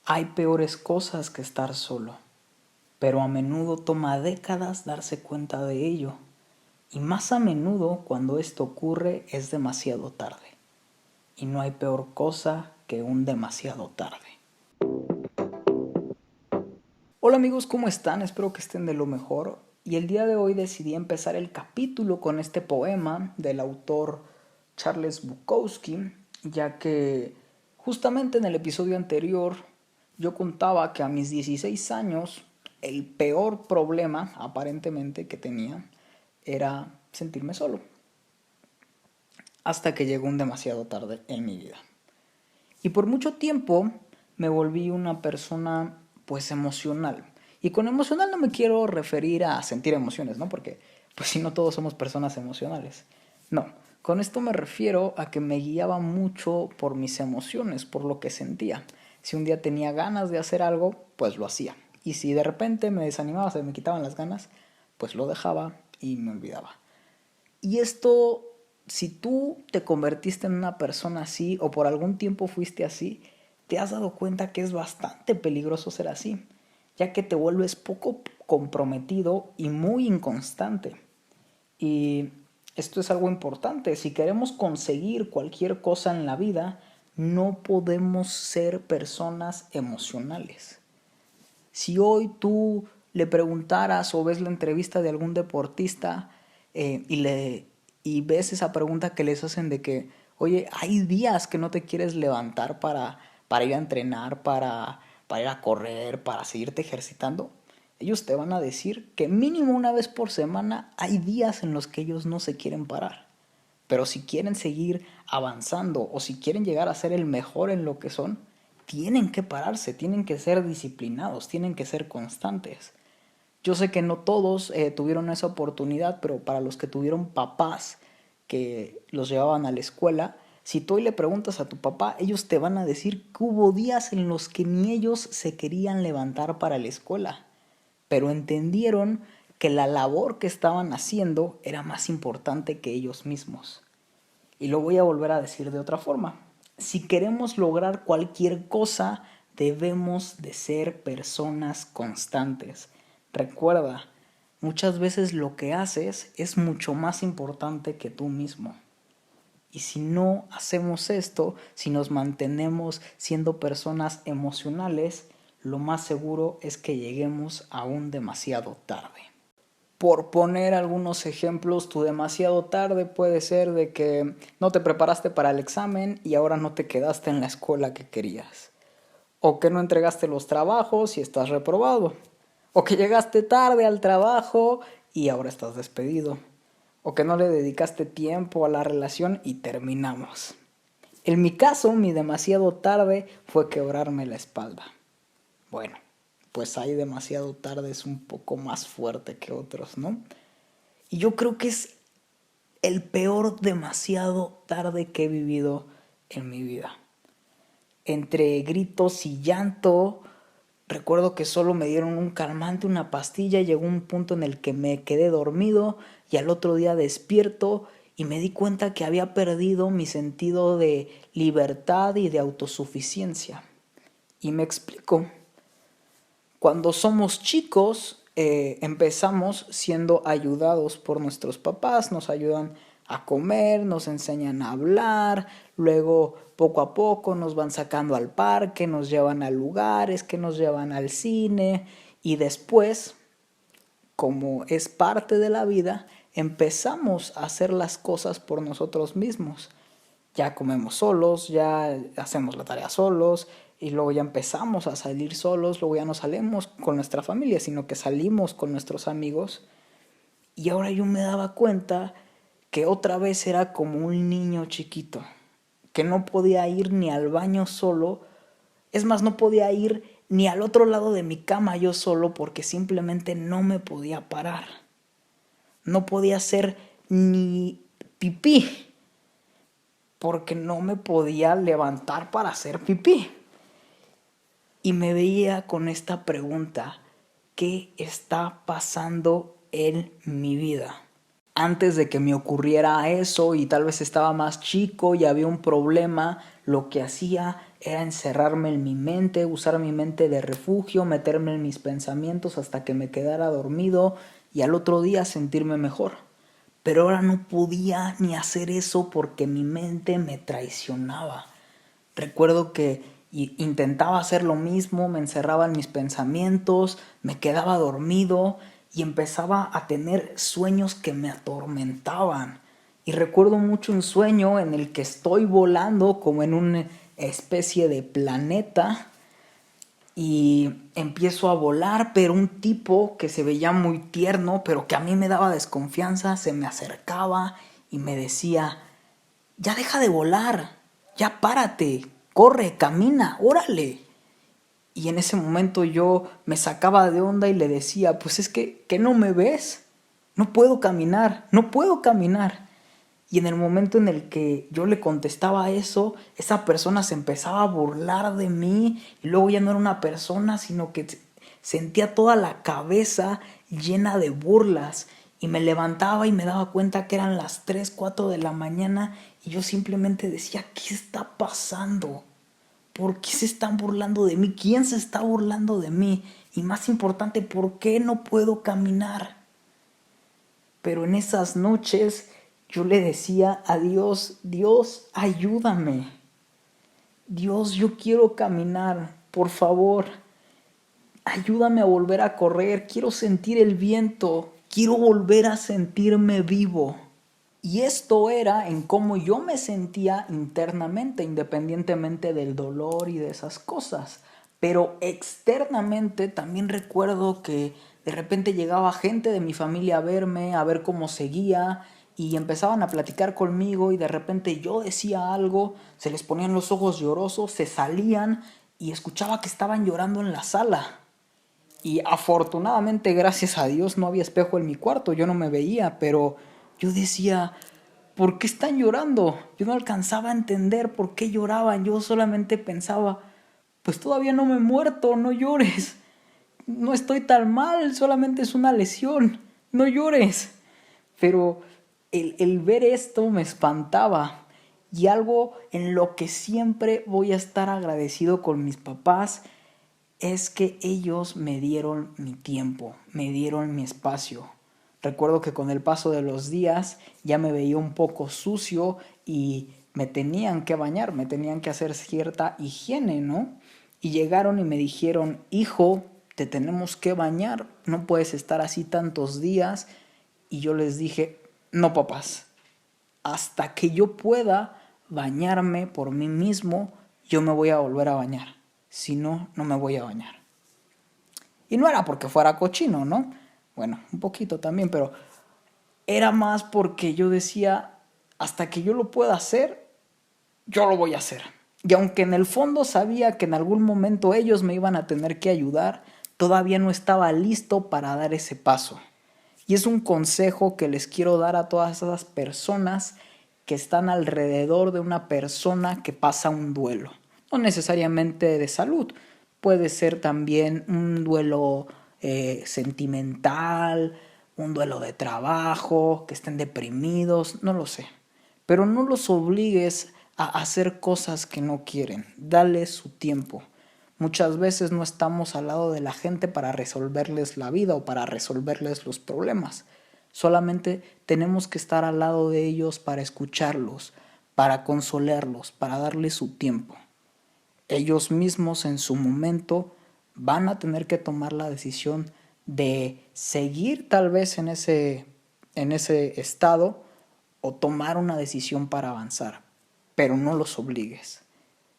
Hay peores cosas que estar solo, pero a menudo toma décadas darse cuenta de ello, y más a menudo cuando esto ocurre es demasiado tarde, y no hay peor cosa que un demasiado tarde. Hola amigos, ¿cómo están? Espero que estén de lo mejor, y el día de hoy decidí empezar el capítulo con este poema del autor Charles Bukowski, ya que justamente en el episodio anterior yo contaba que a mis 16 años el peor problema aparentemente que tenía era sentirme solo, hasta que llegó un demasiado tarde en mi vida. Y por mucho tiempo me volví una persona pues emocional. Y con emocional no me quiero referir a sentir emociones, ¿no? Porque pues si no todos somos personas emocionales. No, con esto me refiero a que me guiaba mucho por mis emociones, por lo que sentía. Si un día tenía ganas de hacer algo, pues lo hacía. Y si de repente me desanimaba, se me quitaban las ganas, pues lo dejaba y me olvidaba. Y esto, si tú te convertiste en una persona así o por algún tiempo fuiste así, te has dado cuenta que es bastante peligroso ser así, ya que te vuelves poco comprometido y muy inconstante. Y esto es algo importante. Si queremos conseguir cualquier cosa en la vida, no podemos ser personas emocionales. Si hoy tú le preguntaras o ves la entrevista de algún deportista y ves esa pregunta que les hacen de que, oye, hay días que no te quieres levantar para ir a entrenar, para ir a correr, para seguirte ejercitando, ellos te van a decir que mínimo una vez por semana hay días en los que ellos no se quieren parar. Pero si quieren seguir avanzando o si quieren llegar a ser el mejor en lo que son, tienen que pararse, tienen que ser disciplinados, tienen que ser constantes. Yo sé que no todos tuvieron esa oportunidad, pero para los que tuvieron papás que los llevaban a la escuela, si tú hoy le preguntas a tu papá, ellos te van a decir que hubo días en los que ni ellos se querían levantar para la escuela, pero entendieron que la labor que estaban haciendo era más importante que ellos mismos. Y lo voy a volver a decir de otra forma. Si queremos lograr cualquier cosa, debemos de ser personas constantes. Recuerda, muchas veces lo que haces es mucho más importante que tú mismo. Y si no hacemos esto, si nos mantenemos siendo personas emocionales, lo más seguro es que lleguemos aún demasiado tarde. Por poner algunos ejemplos, tu demasiado tarde puede ser de que no te preparaste para el examen y ahora no te quedaste en la escuela que querías. O que no entregaste los trabajos y estás reprobado. O que llegaste tarde al trabajo y ahora estás despedido. O que no le dedicaste tiempo a la relación y terminamos. En mi caso, mi demasiado tarde fue quebrarme la espalda. Bueno, pues hay demasiado tarde es un poco más fuerte que otros, ¿no? Y yo creo que es el peor demasiado tarde que he vivido en mi vida. Entre gritos y llanto, recuerdo que solo me dieron un calmante, una pastilla, y llegó un punto en el que me quedé dormido y al otro día despierto y me di cuenta que había perdido mi sentido de libertad y de autosuficiencia. Y me explico. Cuando somos chicos, empezamos siendo ayudados por nuestros papás, nos ayudan a comer, nos enseñan a hablar, luego poco a poco nos van sacando al parque, nos llevan a lugares, que nos llevan al cine y después, como es parte de la vida, empezamos a hacer las cosas por nosotros mismos. Ya comemos solos, ya hacemos la tarea solos y luego ya empezamos a salir solos, luego ya no salimos con nuestra familia, sino que salimos con nuestros amigos. Y ahora yo me daba cuenta que otra vez era como un niño chiquito, que no podía ir ni al baño solo, es más, no podía ir ni al otro lado de mi cama yo solo porque simplemente no me podía parar. No podía hacer ni pipí porque no me podía levantar para hacer pipí. Y me veía con esta pregunta, ¿qué está pasando en mi vida? antes de que me ocurriera eso y tal vez estaba más chico y había un problema, lo que hacía era encerrarme en mi mente, usar mi mente de refugio, meterme en mis pensamientos hasta que me quedara dormido y al otro día sentirme mejor. Pero ahora no podía ni hacer eso porque mi mente me traicionaba. Recuerdo que intentaba hacer lo mismo, me encerraba en mis pensamientos, me quedaba dormido y empezaba a tener sueños que me atormentaban. Y recuerdo mucho un sueño en el que estoy volando como en una especie de planeta y empiezo a volar, pero un tipo que se veía muy tierno, pero que a mí me daba desconfianza, se me acercaba y me decía: ya deja de volar, ya párate, corre, camina, órale. Y en ese momento yo me sacaba de onda y le decía: pues es que no me ves, no puedo caminar, no puedo caminar. Y en el momento en el que yo le contestaba eso, esa persona se empezaba a burlar de mí y luego ya no era una persona, sino que sentía toda la cabeza llena de burlas y me levantaba y me daba cuenta que eran las 3 4 de la mañana y yo simplemente decía: ¿qué está pasando? ¿Por qué se están burlando de mí? ¿Quién se está burlando de mí? Y más importante, ¿por qué no puedo caminar? Pero en esas noches yo le decía a Dios: Dios, ayúdame. Dios, yo quiero caminar, por favor. Ayúdame a volver a correr, quiero sentir el viento, quiero volver a sentirme vivo. Y esto era en cómo yo me sentía internamente, independientemente del dolor y de esas cosas. Pero externamente también recuerdo que de repente llegaba gente de mi familia a verme, a ver cómo seguía, y empezaban a platicar conmigo y de repente yo decía algo, se les ponían los ojos llorosos, se salían y escuchaba que estaban llorando en la sala. Y afortunadamente, gracias a Dios, no había espejo en mi cuarto, yo no me veía, pero yo decía: ¿por qué están llorando? Yo no alcanzaba a entender por qué lloraban, yo solamente pensaba: pues todavía no me he muerto, no llores, no estoy tan mal, solamente es una lesión, no llores. Pero el ver esto me espantaba y algo en lo que siempre voy a estar agradecido con mis papás es que ellos me dieron mi tiempo, me dieron mi espacio. Recuerdo que con el paso de los días ya me veía un poco sucio y me tenían que bañar, me tenían que hacer cierta higiene, ¿no? Y llegaron y me dijeron: hijo, te tenemos que bañar, no puedes estar así tantos días. Y yo les dije: no, papás, hasta que yo pueda bañarme por mí mismo, yo me voy a volver a bañar. Si no, no me voy a bañar. Y no era porque fuera cochino, ¿no? Bueno, un poquito también, pero era más porque yo decía: hasta que yo lo pueda hacer, yo lo voy a hacer. Y aunque en el fondo sabía que en algún momento ellos me iban a tener que ayudar, todavía no estaba listo para dar ese paso. Y es un consejo que les quiero dar a todas esas personas que están alrededor de una persona que pasa un duelo. No necesariamente de salud, puede ser también un duelo sentimental, un duelo de trabajo, que estén deprimidos, no lo sé. Pero no los obligues a hacer cosas que no quieren, dale su tiempo. Muchas veces no estamos al lado de la gente para resolverles la vida o para resolverles los problemas. Solamente tenemos que estar al lado de ellos para escucharlos, para consolarlos, para darles su tiempo. Ellos mismos en su momento van a tener que tomar la decisión de seguir tal vez en ese estado o tomar una decisión para avanzar. Pero no los obligues.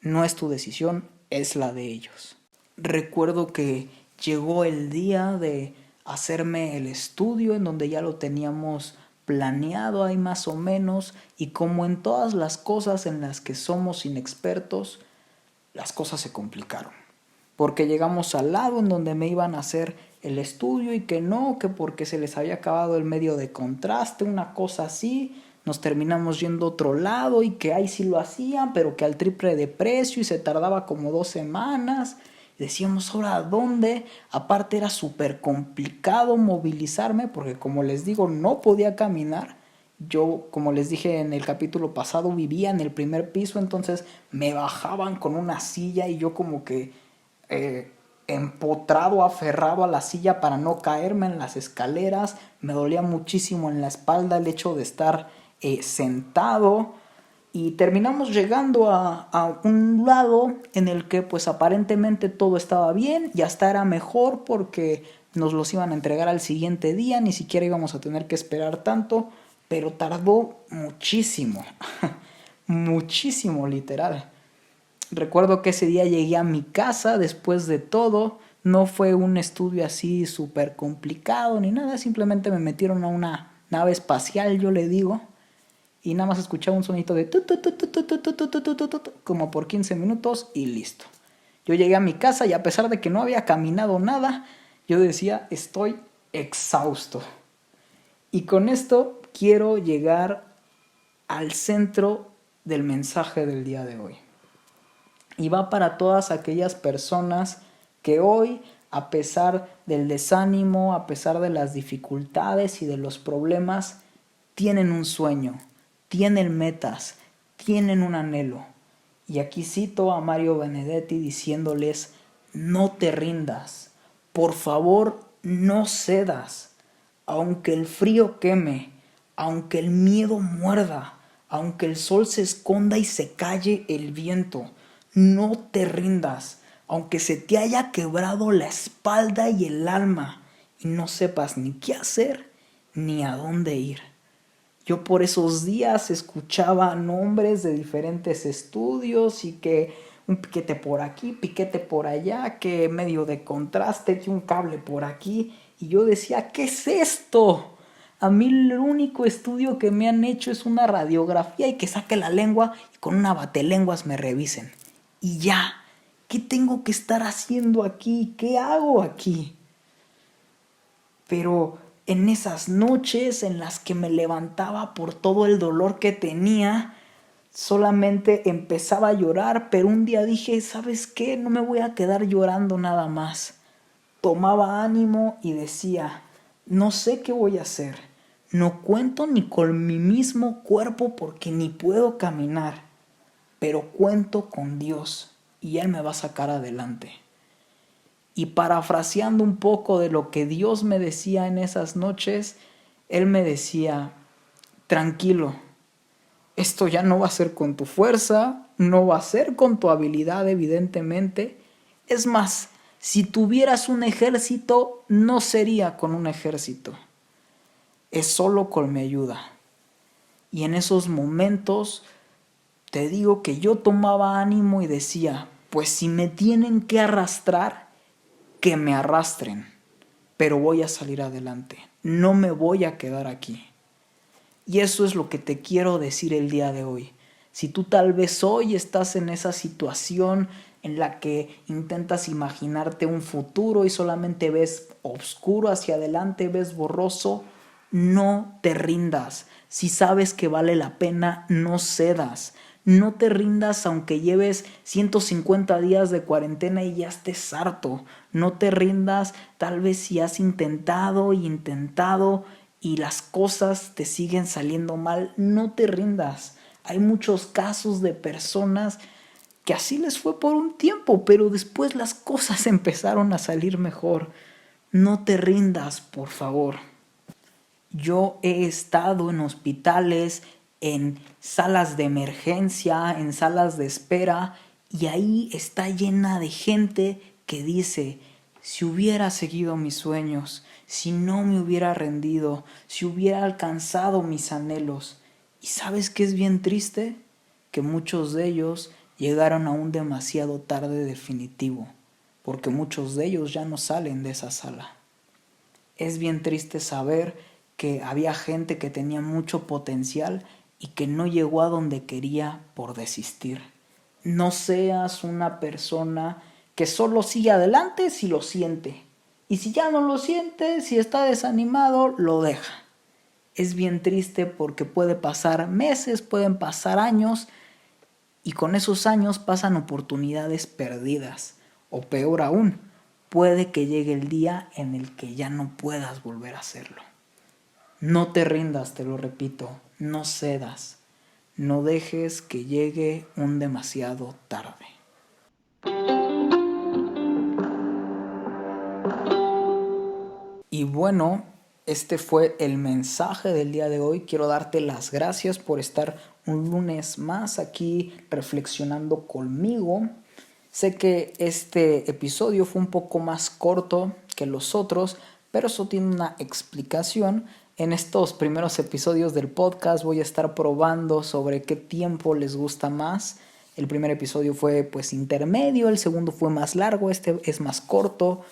No es tu decisión, es la de ellos. Recuerdo que llegó el día de hacerme el estudio en donde ya lo teníamos planeado ahí más o menos, y como en todas las cosas en las que somos inexpertos, las cosas se complicaron. Porque llegamos al lado en donde me iban a hacer el estudio y que no, que porque se les había acabado el medio de contraste, una cosa así. Nos terminamos yendo a otro lado y que ahí sí lo hacían, pero que al triple de precio y se tardaba como 2 semanas. Decíamos, ¿ahora a dónde? Aparte era súper complicado movilizarme porque como les digo, no podía caminar. Yo, como les dije en el capítulo pasado, vivía en el primer piso, entonces me bajaban con una silla y yo como que empotrado, aferrado a la silla para no caerme en las escaleras. Me dolía muchísimo en la espalda el hecho de estar sentado. Y terminamos llegando a un lado en el que pues aparentemente todo estaba bien y hasta era mejor porque nos los iban a entregar al siguiente día, ni siquiera íbamos a tener que esperar tanto, pero tardó muchísimo, muchísimo literal. Recuerdo que ese día llegué a mi casa después de todo, no fue un estudio así súper complicado ni nada, simplemente me metieron a una nave espacial, yo le digo, y nada más escuchaba un sonito de como por 15 minutos y listo. Yo llegué a mi casa y a pesar de que no había caminado nada, yo decía, estoy exhausto. Y con esto quiero llegar al centro del mensaje del día de hoy. Y va para todas aquellas personas que hoy, a pesar del desánimo, a pesar de las dificultades y de los problemas, tienen un sueño, tienen metas, tienen un anhelo. Y aquí cito a Mario Benedetti diciéndoles, no te rindas, por favor no cedas, aunque el frío queme, aunque el miedo muerda, aunque el sol se esconda y se calle el viento, no te rindas, aunque se te haya quebrado la espalda y el alma y no sepas ni qué hacer ni a dónde ir. Yo por esos días escuchaba nombres de diferentes estudios y que un piquete por aquí, piquete por allá, que medio de contraste, que un cable por aquí. Y yo decía, ¿qué es esto? A mí el único estudio que me han hecho es una radiografía y que saque la lengua y con una batelenguas me revisen. Y ya, ¿qué tengo que estar haciendo aquí? ¿Qué hago aquí? Pero en esas noches en las que me levantaba por todo el dolor que tenía, solamente empezaba a llorar, pero un día dije, ¿sabes qué? No me voy a quedar llorando nada más. Tomaba ánimo y decía, no sé qué voy a hacer. No cuento ni con mi mismo cuerpo porque ni puedo caminar, pero cuento con Dios y Él me va a sacar adelante. Y parafraseando un poco de lo que Dios me decía en esas noches, Él me decía, tranquilo, esto ya no va a ser con tu fuerza, no va a ser con tu habilidad evidentemente. Es más, si tuvieras un ejército, no sería con un ejército, es solo con mi ayuda. Y en esos momentos te digo que yo tomaba ánimo y decía, pues si me tienen que arrastrar, que me arrastren, pero voy a salir adelante, no me voy a quedar aquí. Y eso es lo que te quiero decir el día de hoy. Si tú tal vez hoy estás en esa situación en la que intentas imaginarte un futuro y solamente ves oscuro hacia adelante, ves borroso, no te rindas. Si sabes que vale la pena, no cedas. No te rindas aunque lleves 150 días de cuarentena y ya estés harto. No te rindas tal vez si has intentado y las cosas te siguen saliendo mal. No te rindas. Hay muchos casos de personas que así les fue por un tiempo, pero después las cosas empezaron a salir mejor. No te rindas, por favor. Yo he estado en hospitales, en salas de emergencia, en salas de espera, y ahí está llena de gente que dice, si hubiera seguido mis sueños, si no me hubiera rendido, si hubiera alcanzado mis anhelos. ¿Y sabes qué es bien triste? Que muchos de ellos llegaron a un demasiado tarde definitivo, porque muchos de ellos ya no salen de esa sala. Es bien triste saber que había gente que tenía mucho potencial y que no llegó a donde quería por desistir. No seas una persona que solo sigue adelante si lo siente. Y si ya no lo siente, si está desanimado, lo deja. Es bien triste porque puede pasar meses, pueden pasar años y con esos años pasan oportunidades perdidas. O peor aún, puede que llegue el día en el que ya no puedas volver a hacerlo. No te rindas, te lo repito, no cedas, no dejes que llegue un demasiado tarde. Y bueno, este fue el mensaje del día de hoy. Quiero darte las gracias por estar un lunes más aquí reflexionando conmigo. Sé que este episodio fue un poco más corto que los otros, pero eso tiene una explicación. En estos primeros episodios del podcast voy a estar probando sobre qué tiempo les gusta más. El primer episodio fue pues intermedio, el segundo fue más largo, este es más corto.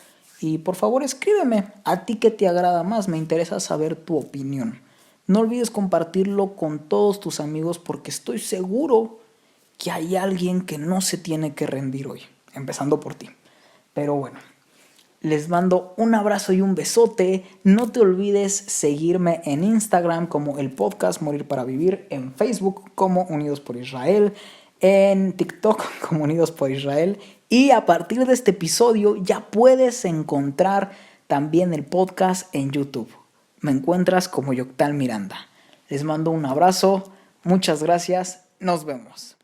Y por favor escríbeme, ¿a ti qué te agrada más? Me interesa saber tu opinión. No olvides compartirlo con todos tus amigos porque estoy seguro que hay alguien que no se tiene que rendir hoy, empezando por ti. Pero bueno, les mando un abrazo y un besote. No te olvides seguirme en Instagram como el podcast Morir para Vivir, en Facebook como Unidos por Israel, en TikTok como Unidos por Israel. Y a partir de este episodio ya puedes encontrar también el podcast en YouTube. Me encuentras como Yoctal Miranda. Les mando un abrazo, muchas gracias, nos vemos.